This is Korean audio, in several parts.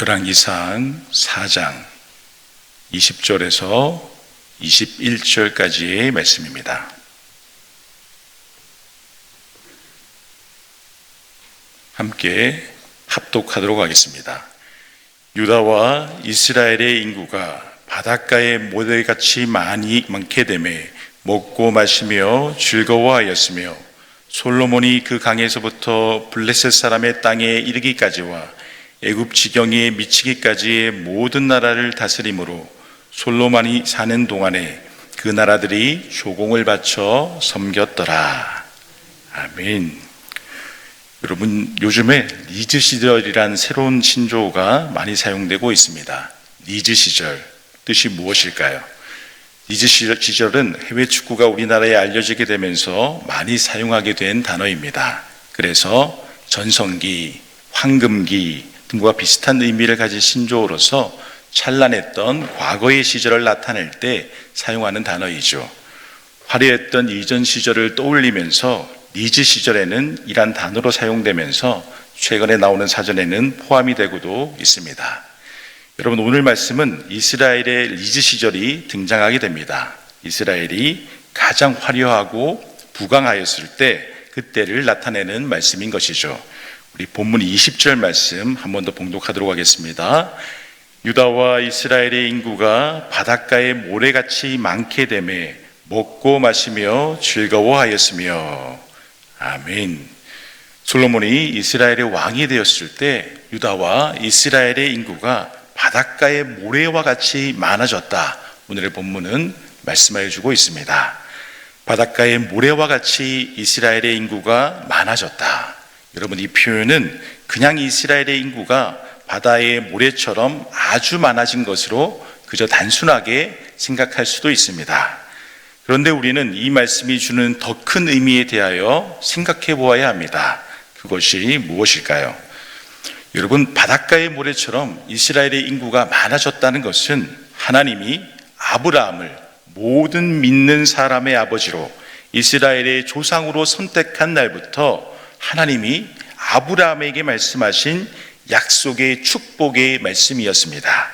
열왕기상 4장 20절에서 21절까지의 말씀입니다. 함께 합독하도록 하겠습니다. 유다와 이스라엘의 인구가 바닷가의 모래같이 많게 되매 먹고 마시며 즐거워하였으며, 솔로몬이 그 강에서부터 블레셋 사람의 땅에 이르기까지와 애굽 지경에 미치기까지의 모든 나라를 다스림으로 솔로몬이 사는 동안에 그 나라들이 조공을 바쳐 섬겼더라. 아멘. 여러분, 요즘에 리즈 시절이란 새로운 신조어가 많이 사용되고 있습니다. 리즈 시절, 뜻이 무엇일까요? 리즈 시절은 해외 축구가 우리나라에 알려지게 되면서 많이 사용하게 된 단어입니다. 그래서 전성기, 황금기 등과 비슷한 의미를 가진 신조어로서 찬란했던 과거의 시절을 나타낼 때 사용하는 단어이죠. 화려했던 이전 시절을 떠올리면서 리즈 시절에는 이란 단어로 사용되면서 최근에 나오는 사전에는 포함이 되고도 있습니다. 여러분, 오늘 말씀은 이스라엘의 리즈 시절이 등장하게 됩니다. 이스라엘이 가장 화려하고 부강하였을 때, 그때를 나타내는 말씀인 것이죠. 우리 본문 20절 말씀 한 번 더 봉독하도록 하겠습니다. 유다와 이스라엘의 인구가 바닷가의 모래같이 많게 되매 먹고 마시며 즐거워하였으며. 아멘. 솔로몬이 이스라엘의 왕이 되었을 때 유다와 이스라엘의 인구가 바닷가의 모래와 같이 많아졌다. 오늘의 본문은 말씀하여 주고 있습니다. 바닷가의 모래와 같이 이스라엘의 인구가 많아졌다. 여러분, 이 표현은 그냥 이스라엘의 인구가 바다의 모래처럼 아주 많아진 것으로 그저 단순하게 생각할 수도 있습니다. 그런데 우리는 이 말씀이 주는 더 큰 의미에 대하여 생각해 보아야 합니다. 그것이 무엇일까요? 여러분, 바닷가의 모래처럼 이스라엘의 인구가 많아졌다는 것은 하나님이 아브라함을 모든 믿는 사람의 아버지로 이스라엘의 조상으로 선택한 날부터 하나님이 아브라함에게 말씀하신 약속의 축복의 말씀이었습니다.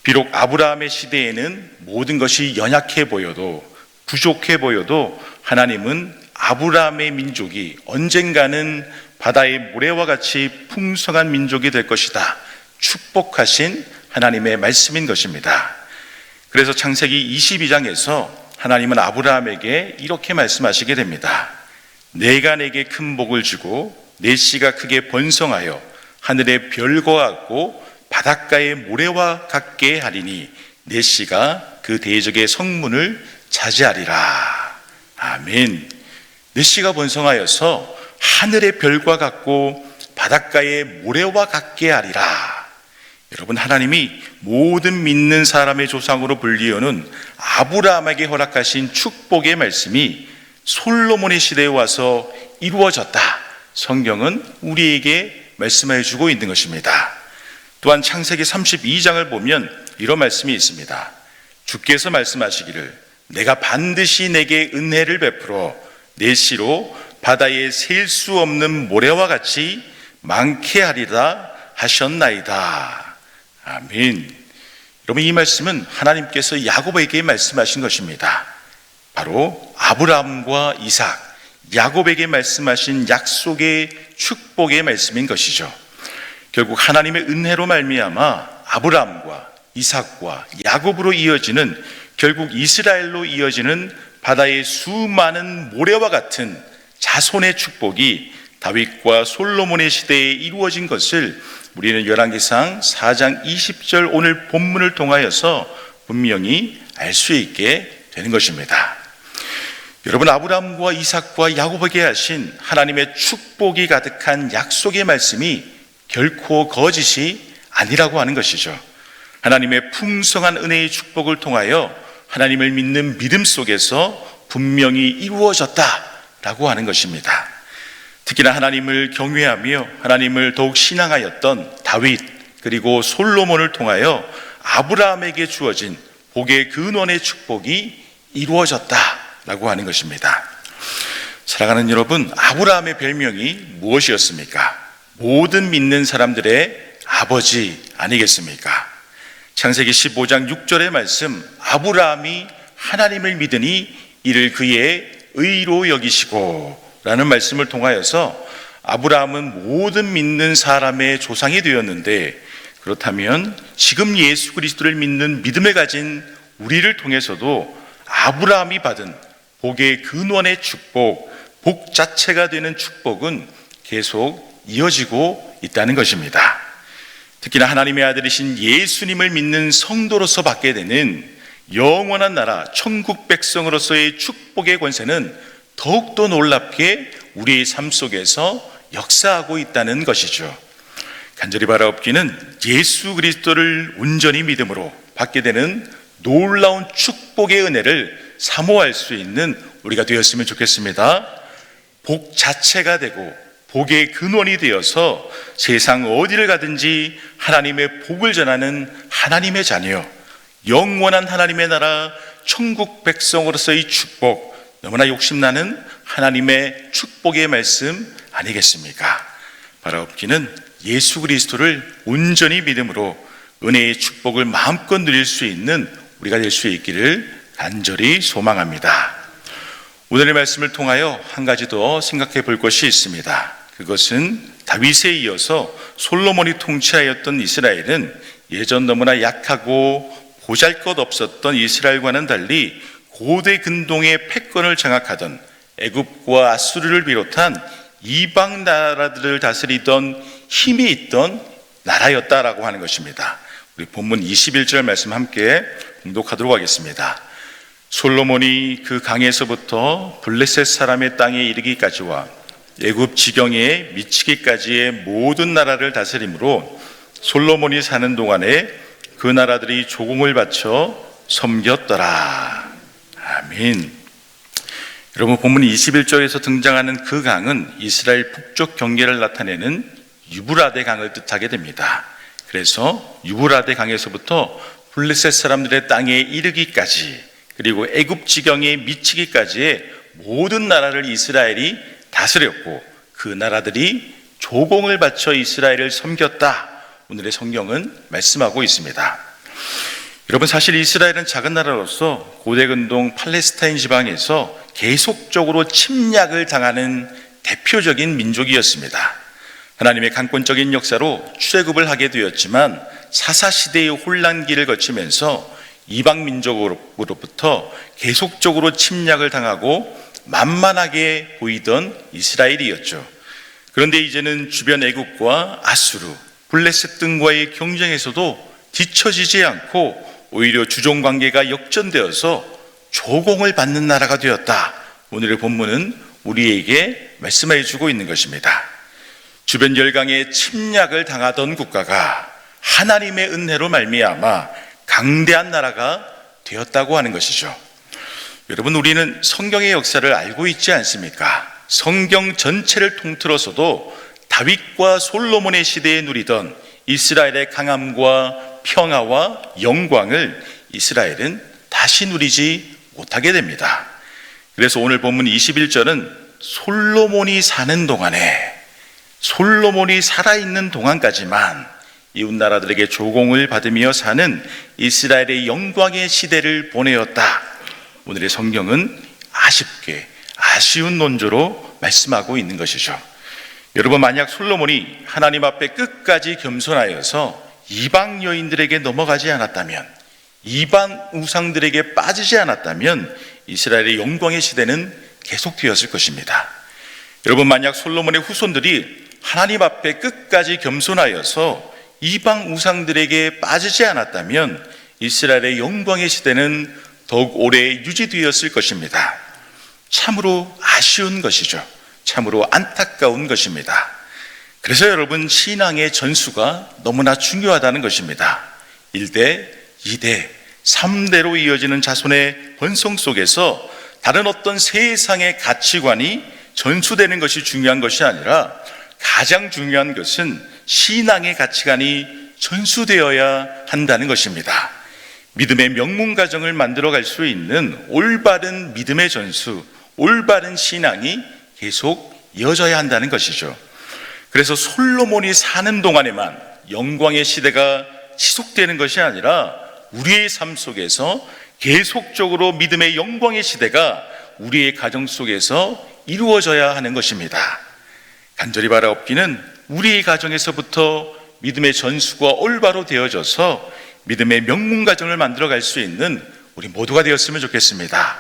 비록 아브라함의 시대에는 모든 것이 연약해 보여도, 부족해 보여도 하나님은 아브라함의 민족이 언젠가는 바다의 모래와 같이 풍성한 민족이 될 것이다, 축복하신 하나님의 말씀인 것입니다. 그래서 창세기 22장에서 하나님은 아브라함에게 이렇게 말씀하시게 됩니다. 내가 내게 큰 복을 주고 내 씨가 크게 번성하여 하늘의 별과 같고 바닷가의 모래와 같게 하리니 내 씨가 그 대적의 성문을 차지하리라. 아멘. 내 씨가 번성하여서 하늘의 별과 같고 바닷가의 모래와 같게 하리라. 여러분, 하나님이 모든 믿는 사람의 조상으로 불리우는 아브라함에게 허락하신 축복의 말씀이 솔로몬의 시대에 와서 이루어졌다. 성경은 우리에게 말씀해 주고 있는 것입니다. 또한 창세기 32장을 보면 이런 말씀이 있습니다. 주께서 말씀하시기를 내가 반드시 내게 은혜를 베풀어 내 씨로 바다에 셀 수 없는 모래와 같이 많게 하리라 하셨나이다. 아멘. 여러분, 이 말씀은 하나님께서 야곱에게 말씀하신 것입니다. 바로 아브라함과 이삭, 야곱에게 말씀하신 약속의 축복의 말씀인 것이죠. 결국 하나님의 은혜로 말미암아 아브라함과 이삭과 야곱으로 이어지는, 결국 이스라엘로 이어지는 바다의 수많은 모래와 같은 자손의 축복이 다윗과 솔로몬의 시대에 이루어진 것을 우리는 열왕기상 4장 20절 오늘 본문을 통하여서 분명히 알 수 있게 되는 것입니다. 여러분, 아브라함과 이삭과 야곱에게 하신 하나님의 축복이 가득한 약속의 말씀이 결코 거짓이 아니라고 하는 것이죠. 하나님의 풍성한 은혜의 축복을 통하여 하나님을 믿는 믿음 속에서 분명히 이루어졌다라고 하는 것입니다. 특히나 하나님을 경외하며 하나님을 더욱 신앙하였던 다윗 그리고 솔로몬을 통하여 아브라함에게 주어진 복의 근원의 축복이 이루어졌다라고 하는 것입니다. 사랑하는 여러분, 아브라함의 별명이 무엇이었습니까? 모든 믿는 사람들의 아버지 아니겠습니까? 창세기 15장 6절의 말씀, 아브라함이 하나님을 믿으니 이를 그의 의로 여기시고 라는 말씀을 통하여서 아브라함은 모든 믿는 사람의 조상이 되었는데, 그렇다면 지금 예수 그리스도를 믿는 믿음을 가진 우리를 통해서도 아브라함이 받은 복의 근원의 축복, 복 자체가 되는 축복은 계속 이어지고 있다는 것입니다. 특히나 하나님의 아들이신 예수님을 믿는 성도로서 받게 되는 영원한 나라 천국 백성으로서의 축복의 권세는 더욱더 놀랍게 우리의 삶 속에서 역사하고 있다는 것이죠. 간절히 바라옵기는 예수 그리스도를 온전히 믿음으로 받게 되는 놀라운 축복의 은혜를 사모할 수 있는 우리가 되었으면 좋겠습니다. 복 자체가 되고 복의 근원이 되어서 세상 어디를 가든지 하나님의 복을 전하는 하나님의 자녀, 영원한 하나님의 나라 천국 백성으로서의 축복, 너무나 욕심나는 하나님의 축복의 말씀 아니겠습니까? 바라옵기는 예수 그리스도를 온전히 믿음으로 은혜의 축복을 마음껏 누릴 수 있는 우리가 될 수 있기를 간절히 소망합니다. 오늘의 말씀을 통하여 한 가지 더 생각해 볼 것이 있습니다. 그것은 다윗에 이어서 솔로몬이 통치하였던 이스라엘은 예전 너무나 약하고 보잘것없었던 이스라엘과는 달리 고대 근동의 패권을 장악하던 애굽과 아수르를 비롯한 이방 나라들을 다스리던 힘이 있던 나라였다라고 하는 것입니다. 우리 본문 21절 말씀 함께 봉독하도록 하겠습니다. 솔로몬이 그 강에서부터 블레셋 사람의 땅에 이르기까지와 애굽 지경에 미치기까지의 모든 나라를 다스림으로 솔로몬이 사는 동안에 그 나라들이 조공을 바쳐 섬겼더라. 아멘. 여러분, 본문 21절에서 등장하는 그 강은 이스라엘 북쪽 경계를 나타내는 유브라데 강을 뜻하게 됩니다. 그래서 유브라데 강에서부터 블레셋 사람들의 땅에 이르기까지, 그리고 애굽 지경에 미치기까지의 모든 나라를 이스라엘이 다스렸고 그 나라들이 조공을 바쳐 이스라엘을 섬겼다. 오늘의 성경은 말씀하고 있습니다. 여러분, 사실 이스라엘은 작은 나라로서 고대 근동 팔레스타인 지방에서 계속적으로 침략을 당하는 대표적인 민족이었습니다. 하나님의 강권적인 역사로 출애굽을 하게 되었지만 사사시대의 혼란기를 거치면서 이방 민족으로부터 계속적으로 침략을 당하고 만만하게 보이던 이스라엘이었죠. 그런데 이제는 주변 애굽과 아수르, 블레셋 등과의 경쟁에서도 뒤처지지 않고 오히려 주종관계가 역전되어서 조공을 받는 나라가 되었다. 오늘의 본문은 우리에게 말씀해 주고 있는 것입니다. 주변 열강에 침략을 당하던 국가가 하나님의 은혜로 말미암아 강대한 나라가 되었다고 하는 것이죠. 여러분, 우리는 성경의 역사를 알고 있지 않습니까? 성경 전체를 통틀어서도 다윗과 솔로몬의 시대에 누리던 이스라엘의 강함과 평화와 영광을 이스라엘은 다시 누리지 못하게 됩니다. 그래서 오늘 본문 21절은 솔로몬이 사는 동안에, 솔로몬이 살아있는 동안까지만 이웃 나라들에게 조공을 받으며 사는 이스라엘의 영광의 시대를 보내었다. 오늘의 성경은 아쉽게 아쉬운 논조로 말씀하고 있는 것이죠. 여러분, 만약 솔로몬이 하나님 앞에 끝까지 겸손하여서 이방 여인들에게 넘어가지 않았다면, 이방 우상들에게 빠지지 않았다면 이스라엘의 영광의 시대는 계속되었을 것입니다. 여러분, 만약 솔로몬의 후손들이 하나님 앞에 끝까지 겸손하여서 이방 우상들에게 빠지지 않았다면 이스라엘의 영광의 시대는 더욱 오래 유지되었을 것입니다. 참으로 아쉬운 것이죠. 참으로 안타까운 것입니다. 그래서 여러분, 신앙의 전수가 너무나 중요하다는 것입니다. 1대, 2대, 3대로 이어지는 자손의 번성 속에서 다른 어떤 세상의 가치관이 전수되는 것이 중요한 것이 아니라 가장 중요한 것은 신앙의 가치관이 전수되어야 한다는 것입니다. 믿음의 명문 가정을 만들어 갈 수 있는 올바른 믿음의 전수, 올바른 신앙이 계속 이어져야 한다는 것이죠. 그래서 솔로몬이 사는 동안에만 영광의 시대가 지속되는 것이 아니라 우리의 삶 속에서 계속적으로 믿음의 영광의 시대가 우리의 가정 속에서 이루어져야 하는 것입니다. 간절히 바라옵기는 우리의 가정에서부터 믿음의 전수가 올바로 되어져서 믿음의 명문 가정을 만들어갈 수 있는 우리 모두가 되었으면 좋겠습니다.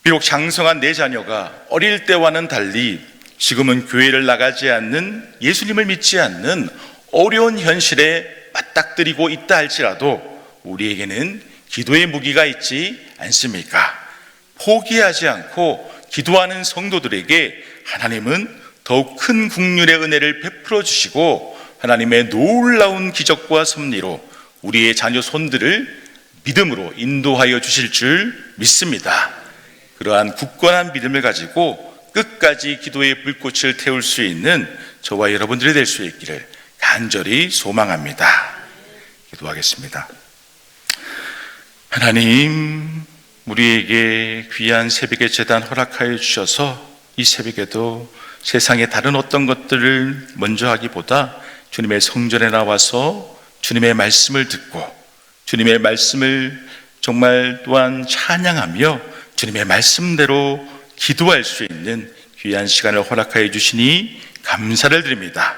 비록 장성한 내 자녀가 어릴 때와는 달리 지금은 교회를 나가지 않는, 예수님을 믿지 않는 어려운 현실에 맞닥뜨리고 있다 할지라도 우리에게는 기도의 무기가 있지 않습니까? 포기하지 않고 기도하는 성도들에게 하나님은 더욱 큰 긍휼의 은혜를 베풀어 주시고 하나님의 놀라운 기적과 섭리로 우리의 자녀 손들을 믿음으로 인도하여 주실 줄 믿습니다. 그러한 굳건한 믿음을 가지고 끝까지 기도의 불꽃을 태울 수 있는 저와 여러분들이 될 수 있기를 간절히 소망합니다. 기도하겠습니다. 하나님, 우리에게 귀한 새벽의 제단 허락하여 주셔서 이 새벽에도 세상의 다른 어떤 것들을 먼저 하기보다 주님의 성전에 나와서 주님의 말씀을 듣고 주님의 말씀을 정말 또한 찬양하며 주님의 말씀대로 기도할 수 있는 귀한 시간을 허락하여 주시니 감사를 드립니다.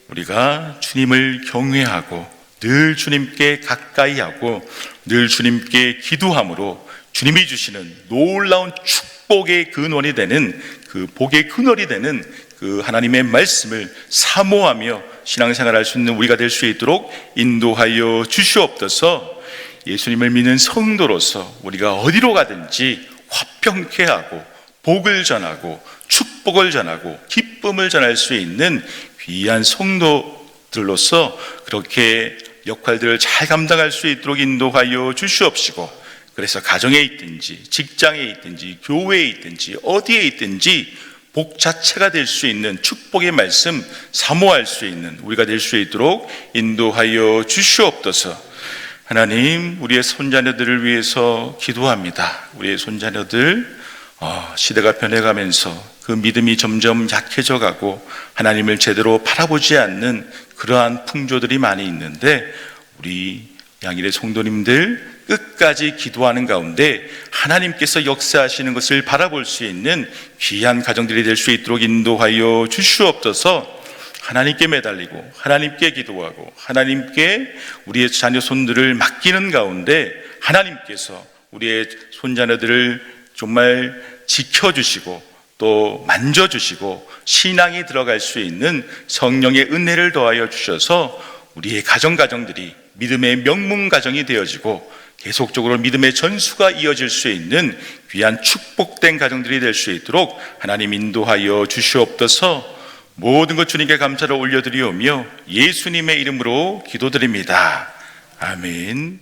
우리가 주님을 경외하고 늘 주님께 가까이 하고 늘 주님께 기도함으로 주님이 주시는 놀라운 축복의 근원이 되는, 그 복의 근원이 되는 그 하나님의 말씀을 사모하며 신앙생활할 수 있는 우리가 될 수 있도록 인도하여 주시옵소서. 예수님을 믿는 성도로서 우리가 어디로 가든지 화평케 하고 복을 전하고 축복을 전하고 기쁨을 전할 수 있는 귀한 성도들로서 그렇게 역할들을 잘 감당할 수 있도록 인도하여 주시옵시고, 그래서 가정에 있든지 직장에 있든지 교회에 있든지 어디에 있든지 복 자체가 될 수 있는 축복의 말씀 사모할 수 있는 우리가 될 수 있도록 인도하여 주시옵소서. 하나님, 우리의 손자녀들을 위해서 기도합니다. 우리의 손자녀들 시대가 변해가면서 그 믿음이 점점 약해져 가고 하나님을 제대로 바라보지 않는 그러한 풍조들이 많이 있는데, 우리 양일의 성도님들 끝까지 기도하는 가운데 하나님께서 역사하시는 것을 바라볼 수 있는 귀한 가정들이 될 수 있도록 인도하여 주시옵소서. 하나님께 매달리고 하나님께 기도하고 하나님께 우리의 자녀 손들을 맡기는 가운데 하나님께서 우리의 손자녀들을 정말 지켜주시고 또 만져주시고 신앙이 들어갈 수 있는 성령의 은혜를 더하여 주셔서 우리의 가정들이 믿음의 명문 가정이 되어지고 계속적으로 믿음의 전수가 이어질 수 있는 귀한 축복된 가정들이 될 수 있도록 하나님 인도하여 주시옵소서. 모든 것 주님께 감사를 올려드리오며 예수님의 이름으로 기도드립니다. 아멘.